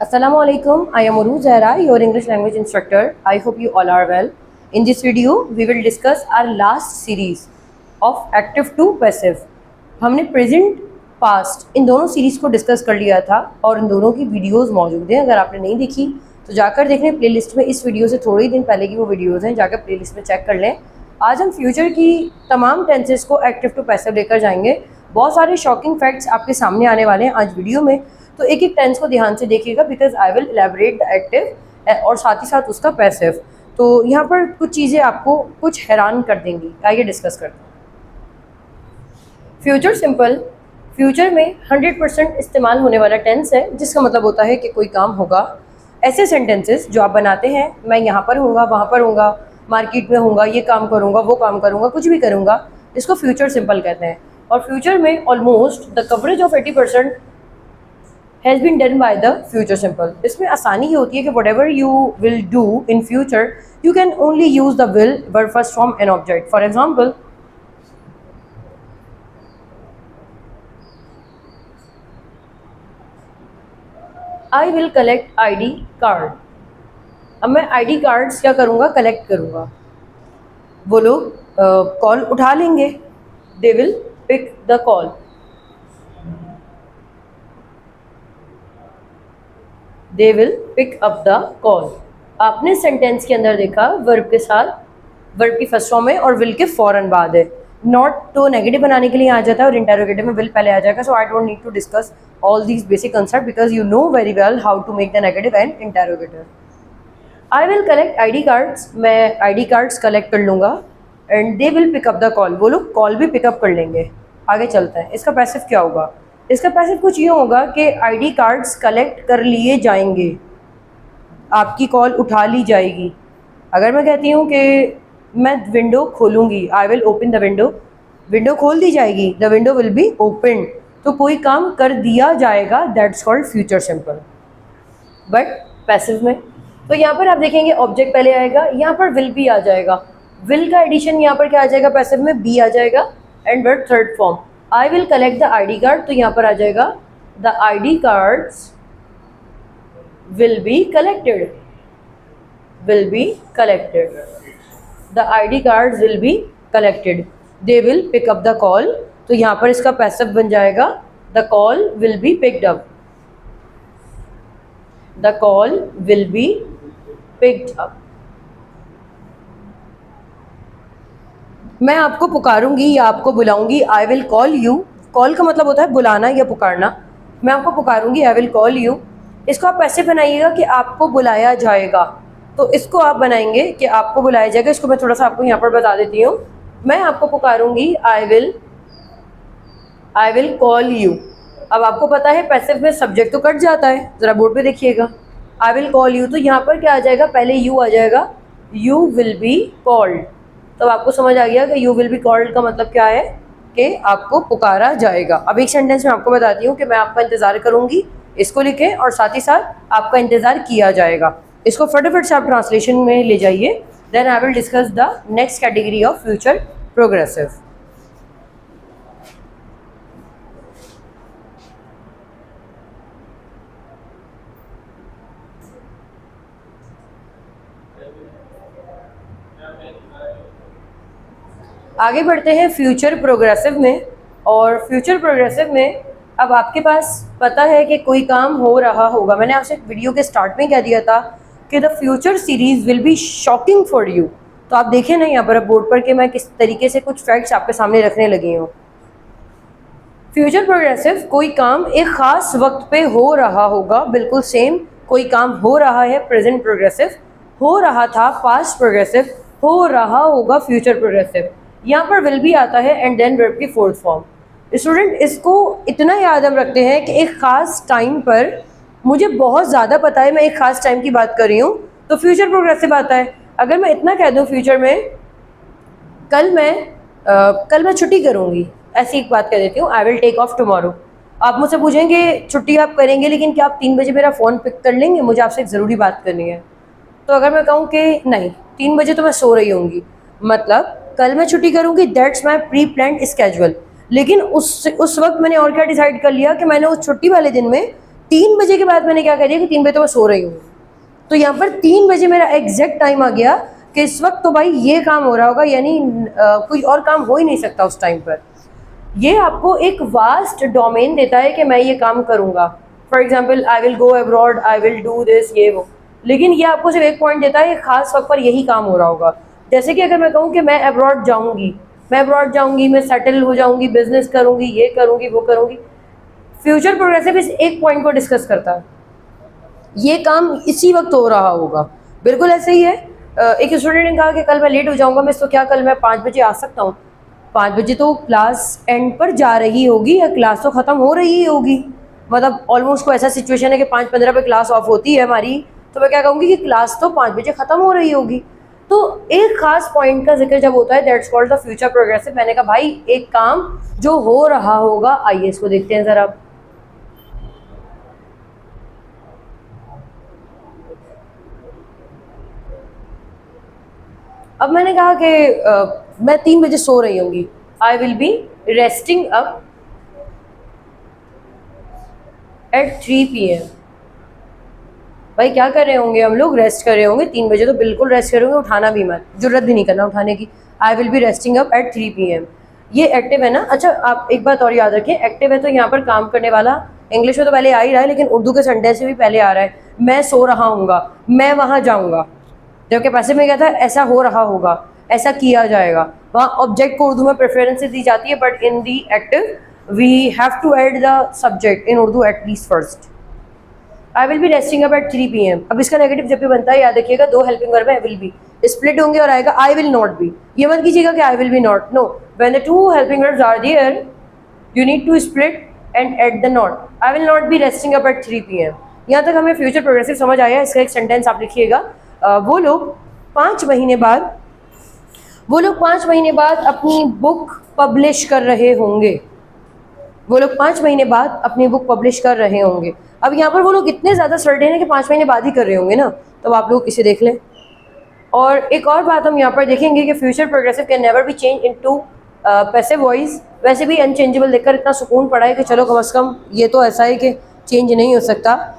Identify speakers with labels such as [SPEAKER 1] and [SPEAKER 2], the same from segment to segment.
[SPEAKER 1] Assalamu alaikum. I am Uru Zahra, your English language instructor. I hope you all are well. In this video, we will discuss our last series of active to passive. हमने present past इन दोनों series को discuss कर लिया था और इन दोनों की videos मौजूद हैं। अगर आपने नहीं देखी तो जाकर देख लें प्लेलिस्ट में। इस वीडियो से थोड़े ही दिन पहले की वो वीडियोस हैं, जाकर प्लेलिस्ट में चेक कर लें। आज हम फ्यूचर की तमाम टेंसेस को एक्टिव टू पैसिव लेकर जाएंगे। बहुत सारे शॉकिंग फैक्ट्स आपके सामने आने वाले हैं आज वीडियो में, तो एक एक टेंस को ध्यान से देखिएगा because I will elaborate the active और साथ ही साथ उसका पैसिव। तो यहाँ पर कुछ चीज़ें आपको कुछ हैरान कर देंगी। आइए डिस्कस करते हैं। फ्यूचर सिंपल फ्यूचर में 100% इस्तेमाल होने वाला टेंस है, जिसका मतलब होता है कि कोई काम होगा। ऐसे सेंटेंसेस जो आप बनाते हैं, मैं यहाँ पर हूँगा, वहाँ पर हूँगा, मार्केट में हूँगा, ये काम करूँगा, वो काम करूँगा, कुछ भी करूँगा, इसको फ्यूचर सिंपल कहते हैं। और फ्यूचर में almost the coverage of 80% has been done by the future simple. इसमें आसानी ये होती है कि whatever you will do in future you can only use the will verb first from an object. For example, I will collect ID card. अब मैं ID cards क्या करूँगा, कलेक्ट करूँगा। वो लोग कॉल उठा लेंगे, they will pick the call. They will pick up the call. आपने सेंटेंस के अंदर देखा वर्ब के साथ, वर्ब की फर्स्ट फॉर्म है और विल के फौरन बाद है। नॉट तो नेगेटिव बनाने के लिए आ जाता है और इंटेरोगेटिव में विल पहले आ जाएगा। So I don't need to discuss all these basic concept because you know very well how to make the negative and interrogative. I will collect ID cards. मैं ID कार्ड्स कलेक्ट कर लूँगा and they will pick up the call. वो लोग call भी pickup कर लेंगे। आगे चलते हैं। इसका पैसिव क्या होगा? इसका पैसिव कुछ ये होगा कि ID कार्ड्स कलेक्ट कर लिए जाएंगे, आपकी कॉल उठा ली जाएगी। अगर मैं कहती हूँ कि मैं विंडो खोलूँगी, I will open the window, window खोल दी जाएगी, the window will be open. तो कोई काम कर दिया जाएगा, that's called future simple. But passive में तो यहाँ पर आप देखेंगे ऑब्जेक्ट पहले आएगा, यहाँ पर विल भी आ जाएगा। विल का एडिशन यहाँ पर क्या आ जाएगा, पैसिव में बी आ जाएगा and word third form. I will collect the ID card, तो यहाँ पर आ जाएगा the ID cards will be collected, will be collected. The ID cards will be collected. They will pick up the call. तो यहाँ पर इसका passive बन जाएगा the call will be picked up. The call will be picked up. मैं आपको पुकारूंगी या आपको बुलाऊंगी, I will call you. Call का मतलब होता है बुलाना या पुकारना। मैं आपको पुकारूंगी, I will call you. इसको आप पैसिव बनाइएगा कि आपको बुलाया जाएगा। तो इसको आप बनाएंगे कि आपको बुलाया जाएगा। इसको मैं थोड़ा सा आपको यहाँ पर बता देती हूँ। मैं आपको पुकारूंगी, आई विल कॉल यू। अब आपको पता है पैसिव में सब्जेक्ट तो कट जाता है, ज़रा बोर्ड पे देखिएगा। आई विल कॉल यू, तो यहाँ पर क्या आ जाएगा, पहले यू आ जाएगा, यू विल बी कॉल्ड। तो आपको समझ आ गया कि यू विल बी कॉल्ड का मतलब क्या है, कि आपको पुकारा जाएगा। अब एक सेंटेंस में आपको बताती हूँ कि मैं आपका इंतज़ार करूँगी, इसको लिखें और साथ ही साथ आपका इंतज़ार किया जाएगा। इसको फटाफट से आप ट्रांसलेशन में ले जाइए। Then I will discuss the next category of future progressive. आगे बढ़ते हैं फ्यूचर प्रोग्रेसिव में। और फ्यूचर प्रोग्रेसिव में अब आपके पास पता है कि कोई काम हो रहा होगा। मैंने आपसे वीडियो के स्टार्ट में कह दिया था कि the future series will be shocking for you. तो आप देखें ना यहाँ पर बोर्ड पर कि मैं किस तरीके से कुछ फैक्ट्स आपके सामने रखने लगी हूँ। फ्यूचर प्रोग्रेसिव, कोई काम एक ख़ास वक्त पे हो रहा होगा, बिल्कुल सेम कोई काम हो रहा है। प्रेजेंट प्रोग्रेसिव, हो रहा था पास्ट प्रोग्रेसिव, हो रहा होगा फ्यूचर प्रोग्रेसिव। यहाँ पर विल भी आता है एंड देन वर्ब की फोर्थ फॉर्म। स्टूडेंट इसको इतना याद हम रखते हैं कि एक ख़ास टाइम पर, मुझे बहुत ज़्यादा पता है, मैं एक ख़ास टाइम की बात कर रही हूँ, तो फ्यूचर प्रोग्रेसिव आता है। अगर मैं इतना कह दूँ फ्यूचर में, कल मैं छुट्टी करूँगी, ऐसी एक बात कह देती हूँ, I will take off tomorrow. आप मुझसे पूछेंगे छुट्टी आप करेंगे, लेकिन क्या आप 3 बजे मेरा फ़ोन पिक कर लेंगे, मुझे आपसे एक ज़रूरी बात करनी है। तो अगर मैं कहूँ कि नहीं 3 बजे तो मैं सो रही होंगी, मतलब कल मैं छुट्टी करूँगी, that's my pre planned schedule. लेकिन उस वक्त मैंने और क्या डिसाइड कर लिया कि मैंने उस छुट्टी वाले दिन में 3 बजे के बाद मैंने क्या कर दिया कि 3 बजे तो मैं सो रही हूँ, तो यहाँ पर 3 बजे मेरा एग्जैक्ट टाइम आ गया कि इस वक्त तो भाई ये काम हो रहा होगा, यानी कोई और काम हो ही नहीं सकता उस टाइम पर। ये आपको एक वास्ट डोमेन देता है कि मैं ये काम करूँगा। For example I will go abroad, I will do this, ये वो, लेकिन ये आपको सिर्फ एक पॉइंट देता है कि खास वक्त पर यही काम हो रहा होगा। जैसे कि अगर मैं कहूँ कि मैं अब्रॉड जाऊँगी, मैं सेटल हो जाऊँगी, बिजनेस करूँगी, ये करूँगी, वो करूँगी, फ्यूचर प्रोग्रेसिव इस एक पॉइंट को डिस्कस करता है, ये काम इसी वक्त हो रहा होगा। बिल्कुल ऐसे ही है। एक स्टूडेंट ने कहा कि कल मैं लेट हो जाऊँगा, मैं तो क्या कल मैं 5 बजे आ सकता हूँ? 5 बजे तो क्लास एंड पर जा रही होगी या क्लास तो ख़त्म हो रही होगी, मतलब ऑलमोस्ट कोई ऐसा सिचुएशन है कि 5:15 पे क्लास ऑफ होती है हमारी, तो मैं क्या कहूँगी कि क्लास तो 5 बजे ख़त्म हो रही होगी। तो एक खास पॉइंट का जिक्र जब होता है, that's called the future progressive. मैंने कहा भाई एक काम जो हो रहा होगा, आइए इसको देखते हैं ज़रा। अब मैंने कहा कि मैं 3 बजे सो रही होंगी, I will be resting up at 3 PM। भाई क्या कर रहे होंगे हम लोग? रेस्ट कर रहे होंगे। 3 बजे तो बिल्कुल रेस्ट करेंगे, उठाना भी मत, जरूरत भी नहीं करना उठाने की। आई will be resting up at 3 PM। ये एक्टिव है ना? अच्छा आप एक बात और याद रखिए, एक्टिव है तो यहाँ पर काम करने वाला इंग्लिश में तो पहले आ ही रहा है, लेकिन उर्दू के सेंटेंस में भी पहले आ रहा है। मैं सो रहा हूँगा, मैं वहाँ जाऊँगा, जबकि पैसिव में क्या था? ऐसा हो रहा होगा, ऐसा किया जाएगा। वहाँ ऑब्जेक्ट को उर्दू में प्रेफरेंस दी जाती है, but in the active we have to add the subject in Urdu at least first. I will be resting up at 3 PM। अब इसका नेगेटिव जब भी बनता है याद रखिएगा, दो हेल्पिंग वर्ब है, विल बी स्प्लिट होंगे और आएगा आई विल नॉट बी। ये मत कीजिएगा कि I will be not, no, when the two helping verbs are there you need to split and add the not. I will not be resting up at 3 PM। यहाँ तक हमें future progressive समझ आया। इसका एक सेंटेंस आप लिखिएगा। वो लोग 5 महीने बाद अपनी बुक पब्लिश कर रहे होंगे। वो लोग 5 महीने बाद अपनी बुक पब्लिश कर रहे होंगे। अब यहाँ पर वो लोग इतने ज़्यादा सर्टेन है कि 5 महीने बाद ही कर रहे होंगे ना, तो आप लोग इसे देख लें। और एक और बात हम यहाँ पर देखेंगे कि future progressive can never be change into passive voice. वैसे भी अनचेंजेबल देखकर इतना सुकून पड़ा है कि चलो कम से कम ये तो ऐसा है कि चेंज नहीं हो सकता,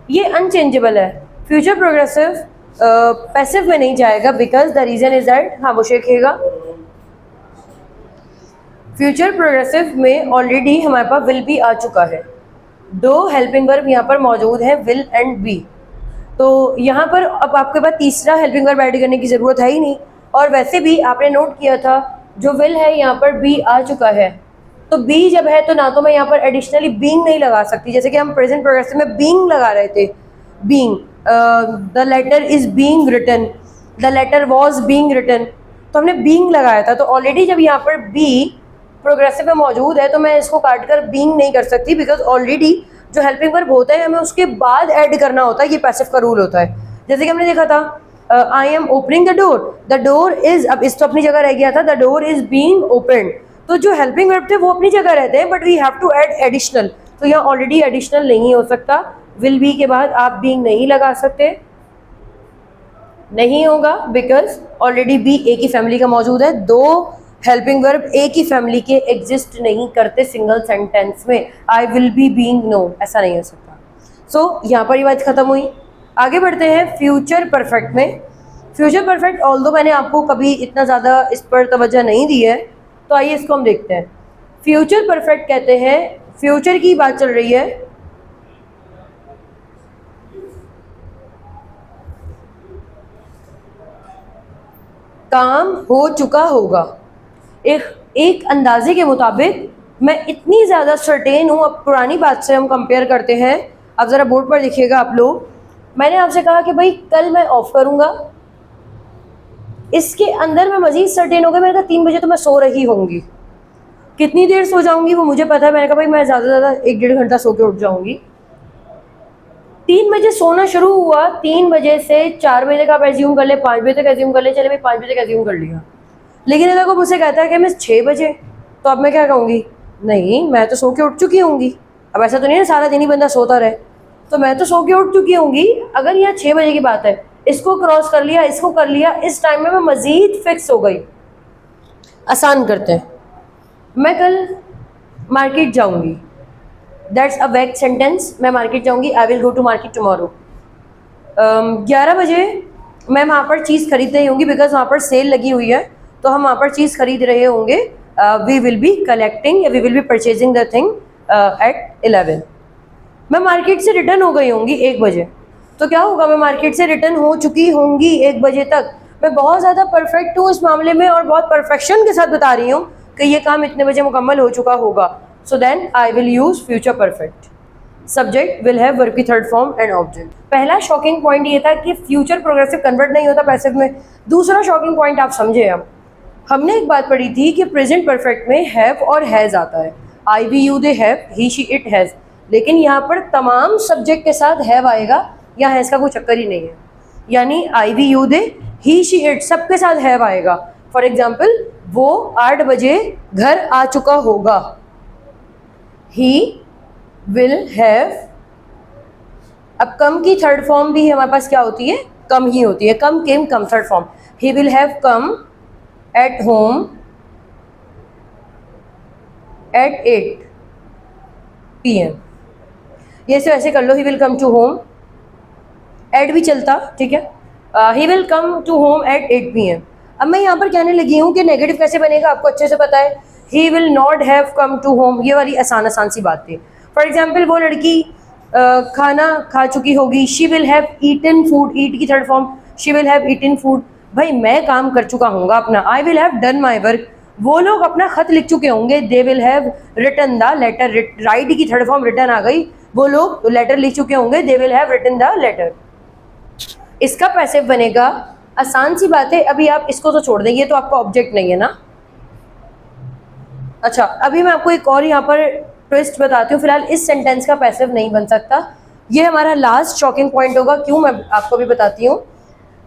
[SPEAKER 1] ये अनचेंजेबल है। फ्यूचर प्रोग्रेसिव पैसिव में नहीं जाएगा, because the reason is that, हाँ वो शेखेगा, फ्यूचर प्रोग्रेसिव में ऑलरेडी हमारे पास विल बी आ चुका है। दो हेल्पिंग वर्ब यहाँ पर मौजूद है, विल एंड बी, तो यहाँ पर अब आपके पास तीसरा हेल्पिंग वर्ब ऐड करने की ज़रूरत है ही नहीं। और वैसे भी आपने नोट किया था जो विल है यहाँ पर बी आ चुका है, तो बी जब है तो ना तो मैं यहाँ पर एडिशनली बीइंग नहीं लगा सकती, जैसे कि हम प्रेजेंट प्रोग्रेसिव में बीइंग लगा रहे थे। Being, the letter is being written, the letter was being written, तो हमने बीइंग लगाया था। तो ऑलरेडी जब यहाँ पर बी प्रोग्रेसिव में मौजूद है तो मैं इसको काट कर बीइंग नहीं कर सकती, बिकॉज ऑलरेडी जो हेल्पिंग वर्ब होता है हमें उसके बाद ऐड करना होता है। ये पैसिव का रूल होता है। जैसे कि हमने देखा था I am opening the door is, अब इस तो अपनी जगह रह गया था, the door is being open. तो जो हेल्पिंग वर्ब थे वो अपनी जगह रहते हैं, but we have to add additional, तो यहाँ ऑलरेडी एडिशनल नहीं हो सकता। विल बी के बाद आप बीइंग नहीं लगा सकते, नहीं होगा, बिकॉज ऑलरेडी बी एक ही फैमिली का मौजूद है। दो हेल्पिंग वर्ब एक ही फैमिली के एग्जिस्ट नहीं करते सिंगल सेंटेंस में। I will be being, no, ऐसा नहीं हो सकता। सो यहाँ पर ये बात खत्म हुई। आगे बढ़ते हैं फ्यूचर परफेक्ट में। फ्यूचर परफेक्ट ऑल्दो मैंने आपको कभी इतना ज़्यादा इस पर तवज्जो नहीं दी है, तो आइए इसको हम देखते हैं। फ्यूचर परफेक्ट कहते हैं, फ्यूचर की बात चल रही है, काम हो चुका होगा। एक अंदाजे के मुताबिक मैं इतनी ज़्यादा सर्टेन हूँ। अब पुरानी बात से हम कंपेयर करते हैं। अब ज़रा बोर्ड पर देखिएगा आप लोग, मैंने आपसे कहा कि भाई कल मैं ऑफ करूँगा, इसके अंदर मैं मज़ीद सर्टेन हो गया। मैंने कहा 3 बजे तो मैं सो रही होंगी, कितनी देर सो जाऊँगी वो मुझे पता है। मैंने कहा भाई मैं ज़्यादा से ज़्यादा 1-1.5 घंटा सो के उठ जाऊँगी। 3 बजे सोना शुरू हुआ, 3 बजे से 4 बजे तक आप एज्यूम कर ले, 5 बजे तक एज्यूम कर ले, चले भाई 5 बजे तक एज्यूम कर लिया। लेकिन अगर कोई मुझसे कहता है कि मैं 6 बजे, तो अब मैं क्या कहूँगी? नहीं, मैं तो सो के उठ चुकी होंगी। अब ऐसा तो नहीं है सारा दिन ही बंदा सोता रहे, तो मैं तो सो के उठ चुकी होंगी। अगर यहाँ 6 बजे की बात है, इसको क्रॉस कर लिया, इसको कर लिया, इस टाइम में मैं मज़ीद फिक्स हो गई। आसान करते हैं, मैं कल मार्केट जाऊँगी, दैट्स अ वैग सेंटेंस। मैं मार्केट जाऊंगी, I will go to market tomorrow. 11 बजे मैं वहाँ पर चीज़ खरीद रही होंगी बिकॉज वहाँ पर सेल लगी हुई है, तो हम वहाँ पर चीज़ खरीद रहे होंगे। वी विल बी कलेक्टिंग या we will be purchasing the thing at 11। मैं मार्केट से रिटर्न हो गई होंगी 1 बजे, तो क्या होगा, मैं मार्केट से रिटर्न हो चुकी होंगी 1 बजे तक। मैं बहुत ज़्यादा परफेक्ट हूँ इस मामले में और बहुत परफेक्शन के साथ बता रही हूँ कि ये काम इतने बजे मुकम्मल हो चुका होगा। So then I will use future perfect. Subject will have verb की थर्ड फॉर्म एंड ऑब्जेक्ट। पहला शॉकिंग पॉइंट ये था कि फ्यूचर प्रोग्रेसिव कन्वर्ट नहीं होता पैसिव में। दूसरा शॉकिंग पॉइंट आप समझे, अब हमने एक बात पढ़ी थी कि प्रेजेंट परफेक्ट में हैव और हैज़ आता है। I we you they have, he she it has, लेकिन यहाँ पर तमाम सब्जेक्ट के साथ हैव आएगा या हैज़ का कोई चक्कर ही नहीं है। यानी I we you they, he she it, सबके साथ हैव आएगा। फॉर एग्जाम्पल, वो 8 बजे घर आ चुका होगा। ही विल हैव, अब कम की थर्ड फॉर्म भी हमारे पास क्या होती है, कम ही होती है। Come came come, third form. He will have come at home at 8 PM। ये से वैसे कर लो, he will come to home, at भी चलता, ठीक है। He will come to home at 8 PM। अब मैं यहाँ पर कहने लगी हूँ कि नेगेटिव कैसे बनेगा, आपको अच्छे से पता है। He will not have come to home, ये वाली आसान आसान सी बात थी। फॉर एग्जाम्पल, वो लड़की खाना खा चुकी होगी, she will have eaten food, eat की third form, she will have eaten food. भाई मैं काम कर चुका हूँगा अपना, I will have done my work. वो लोग अपना खत लिख चुके होंगे, they will have written the letter, write की थर्ड फॉर्म रिटन आ गई, वो लोग लेटर लिख चुके होंगे, they will have written the letter. इसका पैसिव बनेगा, आसान सी बात है। अभी आप इसको तो छोड़ दें, ये तो आपका ऑब्जेक्ट नहीं है ना। अच्छा, अभी मैं आपको एक और यहाँ पर ट्विस्ट बताती हूँ। फिलहाल इस सेंटेंस का पैसिव नहीं बन सकता, ये हमारा लास्ट शॉकिंग पॉइंट होगा। क्यों, मैं आपको भी बताती हूँ।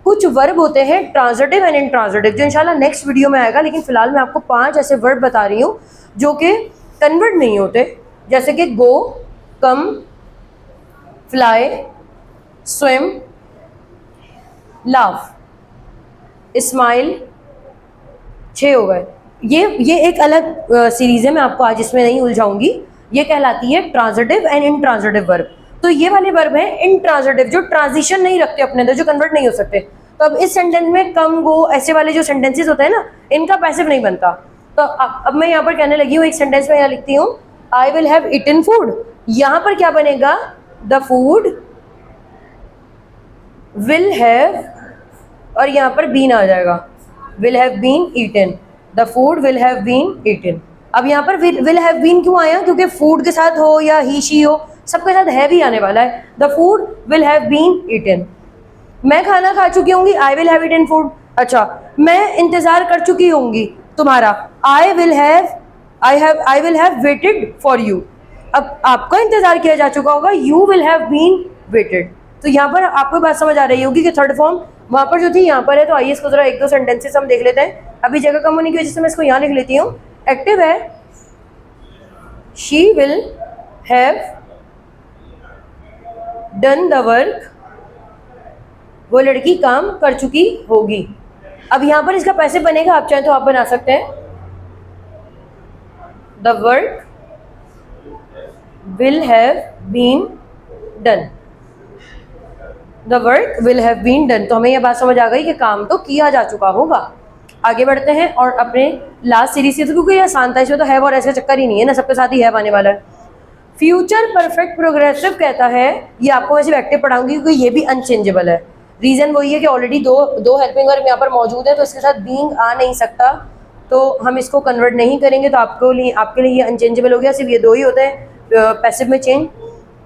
[SPEAKER 1] कुछ वर्ब होते हैं ट्रांजिटिव एंड इंट्रांजिटिव, जो इंशाल्लाह नेक्स्ट वीडियो में आएगा, लेकिन फिलहाल मैं आपको 5 ऐसे वर्ब बता रही हूँ जो कि कन्वर्ट नहीं होते, जैसे कि गो, कम, फ्लाई, स्विम, लाफ, स्माइल। 6 हो गए। ये एक अलग सीरीज है, मैं आपको आज इसमें नहीं उलझाऊंगी। ये कहलाती है ट्रांजिटिव एंड इंट्रांजिटिव वर्ब। तो ये वाले वर्ब हैं इंट्रांजिटिव, जो ट्रांजिशन नहीं रखते अपने अंदर, जो कन्वर्ट नहीं हो सकते। तो अब इस सेंटेंस में कम, गो, ऐसे वाले जो सेंटेंसेस होते हैं ना, इनका पैसिव नहीं बनता। तो अब मैं यहाँ पर कहने लगी हूँ, एक सेंटेंस में यहाँ लिखती हूँ, I will have eaten food. यहाँ पर क्या बनेगा, द फूड विल हैव, और यहाँ पर बीन आ जाएगा, will have been eaten, the food will have been eaten. अब यहाँ पर विल हैव बीन क्यों आया, क्योंकि फूड के साथ हो या ही शी हो, सबके साथ हैव ही आने वाला है। The food will have been eaten. मैं खाना खा चुकी होंगी, I will have eaten food. अच्छा, मैं इंतजार कर चुकी होंगी तुम्हारा, I will have waited for you. अब आपका इंतजार किया जा चुका होगा, you will have been waited. तो यहाँ पर आपको बात समझ आ रही होगी कि थर्ड फॉर्म वहाँ पर जो थी यहाँ पर है। तो आइए इसको जरा 1-2 सेंटेंसेस हम देख लेते हैं। अभी जगह कम होने की वजह से मैं इसको यहाँ लिख लेती हूँ। एक्टिव है, she will have done the work, वो लड़की काम कर चुकी होगी। अब यहाँ पर इसका पैसिव बनेगा, आप चाहें तो आप बना सकते हैं, the work will have been done, the work will have been done. तो हमें यह बात समझ आ गई कि काम तो किया जा चुका होगा। आगे बढ़ते हैं और अपने लास्ट सीरीज से, तो क्योंकि ये आसान था, इसमें तो हैव और ऐसा चक्कर ही नहीं है ना, सबके साथ ही हैव आने वाला है। फ्यूचर परफेक्ट प्रोग्रेसिव कहता है, ये आपको वैसे एक्टिव पढ़ाऊंगी क्योंकि ये भी अनचेंजेबल है। रीजन वही है कि ऑलरेडी दो हेल्पिंग वर्ब यहाँ पर मौजूद है, तो इसके साथ बीइंग आ नहीं सकता, तो हम इसको कन्वर्ट नहीं करेंगे। तो आपके लिए ये अनचेंजेबल हो गया, सिर्फ ये 2 ही होते हैं पैसिव में चेंज।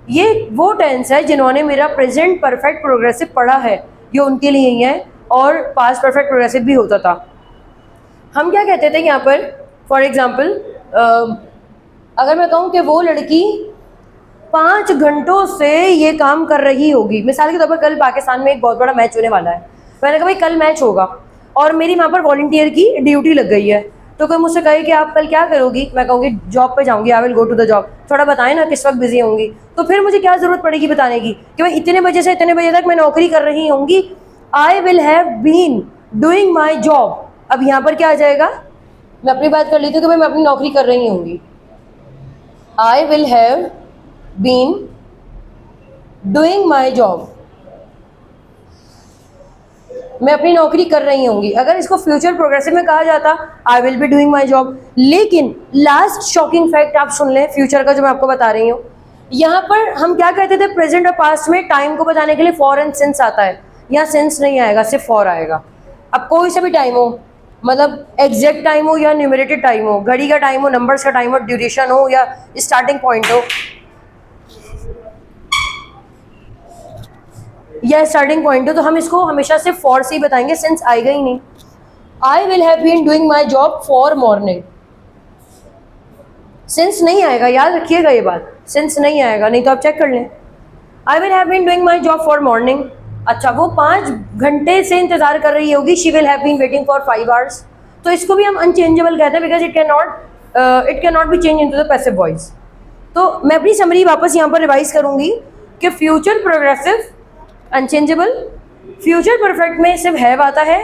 [SPEAKER 1] ये वो टेंस है जिन्होंने मेरा प्रेजेंट परफेक्ट प्रोग्रेसिव पढ़ा है, ये उनके लिए ही है, और पास्ट परफेक्ट प्रोग्रेसिव भी होता था। हम क्या कहते थे यहाँ पर, फॉर एग्जाम्पल, अगर मैं कहूँ कि वो लड़की 5 घंटों से ये काम कर रही होगी, मिसाल के तौर पर कल पाकिस्तान में एक बहुत बड़ा मैच होने वाला है, मैंने कहा भाई कल मैच होगा, और मेरी वहाँ पर वॉलंटियर की ड्यूटी लग गई है। तो कोई मुझसे कहे कि आप कल क्या करोगी, मैं कहूँगी जॉब पे जाऊँगी, I will go to the job. थोड़ा बताएं ना किस वक्त बिजी होंगी, तो फिर मुझे क्या ज़रूरत पड़ेगी बताने की कि भाई इतने बजे से इतने बजे तक मैं नौकरी कर रही होंगी, I will have been doing my job. अब यहाँ पर क्या आ जाएगा, मैं अपनी बात कर लेती हूँ कि भाई मैं अपनी नौकरी कर रही होंगी, I will have been doing my job, मैं अपनी नौकरी कर रही होंगी। अगर इसको फ्यूचर प्रोग्रेसिव में कहा जाता आई will be doing my job. लेकिन लास्ट शॉकिंग फैक्ट आप सुन लें फ्यूचर का जो मैं आपको बता रही हूँ। यहाँ पर हम क्या कहते थे प्रेजेंट और पास्ट में टाइम को बताने के लिए फॉर एंड सिंस आता है, यहाँ सिंस नहीं आएगा, सिर्फ फॉर आएगा। अब कोई सा भी टाइम हो, मतलब एग्जैक्ट टाइम हो या न्यूमरेटेड टाइम हो, घड़ी का टाइम हो, नंबर्स का टाइम हो, ड्यूरेशन हो या स्टार्टिंग पॉइंट हो या स्टार्टिंग पॉइंट हो, तो हम इसको हमेशा से फॉर से ही बताएंगे, सिंस आएगा ही नहीं। I will have been doing my job for morning, since नहीं आएगा, याद रखिएगा ये बात, सिंस नहीं आएगा, नहीं तो आप चेक कर लें। I will have been doing my job for morning, अच्छा वो 5 घंटे से इंतजार कर रही होगी, she will have been waiting for 5 hours. तो इसको भी हम अनचेंजेबल कहते हैं because it can not be change into the passive voice. तो मैं अपनी समरी वापस यहाँ पर रिवाइज करूंगी कि future progressive unchangeable, future perfect में सिर्फ हैव आता है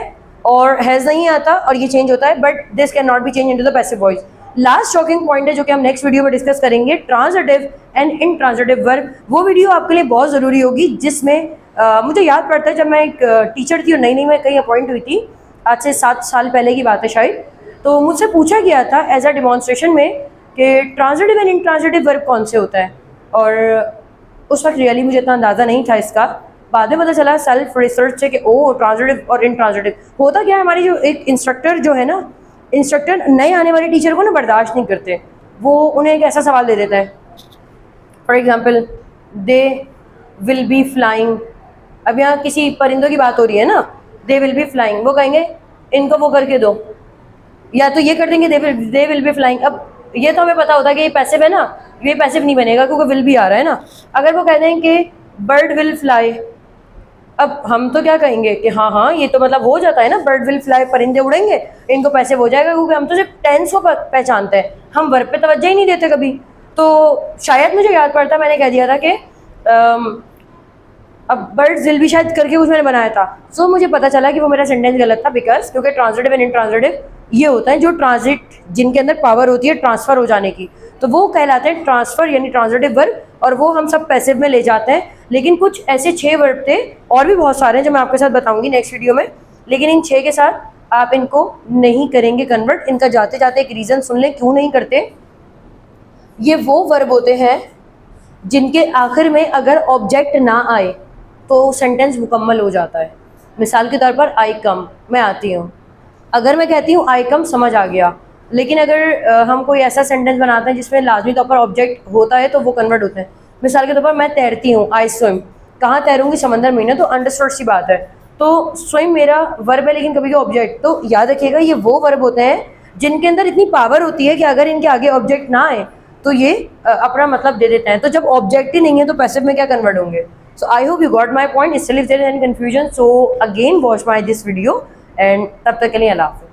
[SPEAKER 1] और हैज़ नहीं आता और ये चेंज होता है, but this can not be change into the passive voice. Last shocking point है जो कि हम नेक्स्ट वीडियो में डिस्कस करेंगे, ट्रांजिटिव एंड इनट्रांजिटिव वर्ब। वो वीडियो आपके लिए बहुत ज़रूरी होगी, जिसमें मुझे याद पड़ता है जब मैं एक टीचर थी और नई नई मैं कहीं अपॉइंट हुई थी, आज से 7 साल पहले की बात है शायद, तो मुझसे पूछा गया था एज अ डिमॉन्स्ट्रेशन में कि ट्रांजिटिव एंड इनट्रांजिटिव वर्ब कौन से होता है, और उस वक्त रियली मुझे इतना अंदाज़ा नहीं था इसका। बाद में पता चला सेल्फ रिसर्च से कि ओ ट्रांजिटिव और इनट्रांजिटिव होता क्या है। हमारी जो एक इंस्ट्रक्टर जो है ना, इंस्ट्रक्टर नए आने वाले टीचर को ना बर्दाश्त नहीं करते, वो उन्हें एक ऐसा सवाल दे देता है, for example they will be flying. अब यहाँ किसी परिंदों की बात हो रही है ना, दे विल बी फ्लाइंग, वो कहेंगे इनको वो करके दो, या तो ये कर देंगे दे विल बी फ्लाइंग। अब ये तो हमें पता होता है कि ये पैसिव है ना, ये पैसिव नहीं बनेगा क्योंकि विल भी आ रहा है ना। अगर वो कह दें कि बर्ड विल फ्लाई, अब हम तो क्या कहेंगे कि हाँ हाँ ये तो मतलब हो जाता है ना, बर्ड विल फ्लाई, परिंदे उड़ेंगे, इनको पैसिव हो जाएगा, क्योंकि हम तो सिर्फ टेंस को पहचानते हैं, हम वर्ब पे तवज्जो ही नहीं देते कभी। तो शायद मुझे याद पड़ता मैंने कह दिया था कि अब बर्ड विल भी शायद करके कुछ मैंने बनाया था, सो मुझे पता चला कि वो मेरा सेंटेंस गलत था, बिकॉज क्योंकि ट्रांजिटिव एंड इनट्रांजिटिव ये होता है जो ट्रांजिट, जिनके अंदर पावर होती है ट्रांसफर हो जाने की, तो वो कहलाते हैं ट्रांसफर यानी ट्रांजिटिव वर्ब, और वो हम सब पैसिव में ले जाते हैं। लेकिन कुछ ऐसे 6 वर्ब थे, और भी बहुत सारे हैं जो मैं आपके साथ बताऊंगी नेक्स्ट वीडियो में, लेकिन इन 6 के साथ आप इनको नहीं करेंगे कन्वर्ट। इनका जाते जाते एक रीज़न सुन लें क्यों नहीं करते। ये वो वर्ब होते हैं जिनके आखिर में अगर ऑब्जेक्ट ना आए तो सेंटेंस मुकम्मल हो जाता है। मिसाल के तौर पर आई कम, मैं आती हूँ, अगर मैं कहती हूँ आई कम समझ आ गया, लेकिन अगर हम कोई ऐसा सेंटेंस बनाते हैं जिसमें लाजमी तौर पर ऑब्जेक्ट होता है तो वो कन्वर्ट होते हैं। मिसाल के तौर पर मैं तैरती हूँ, आई स्विम, कहाँ तैरूंगी, समंदर में ना, तो अंडरस्टूड सी बात है। तो स्विम मेरा वर्ब है लेकिन कभी भी ऑब्जेक्ट, तो याद रखिएगा ये वो वर्ब होते हैं जिनके अंदर इतनी पावर होती है कि अगर इनके आगे ऑब्जेक्ट ना आए तो ये अपना मतलब दे देते हैं। तो जब ऑब्जेक्ट ही नहीं है तो पैसिव में क्या कन्वर्ट होंगे। So I hope you got my point. Still if there is any confusion, so again watch my this video, and तब तक के लिए अल्लाह हाफ़िज़।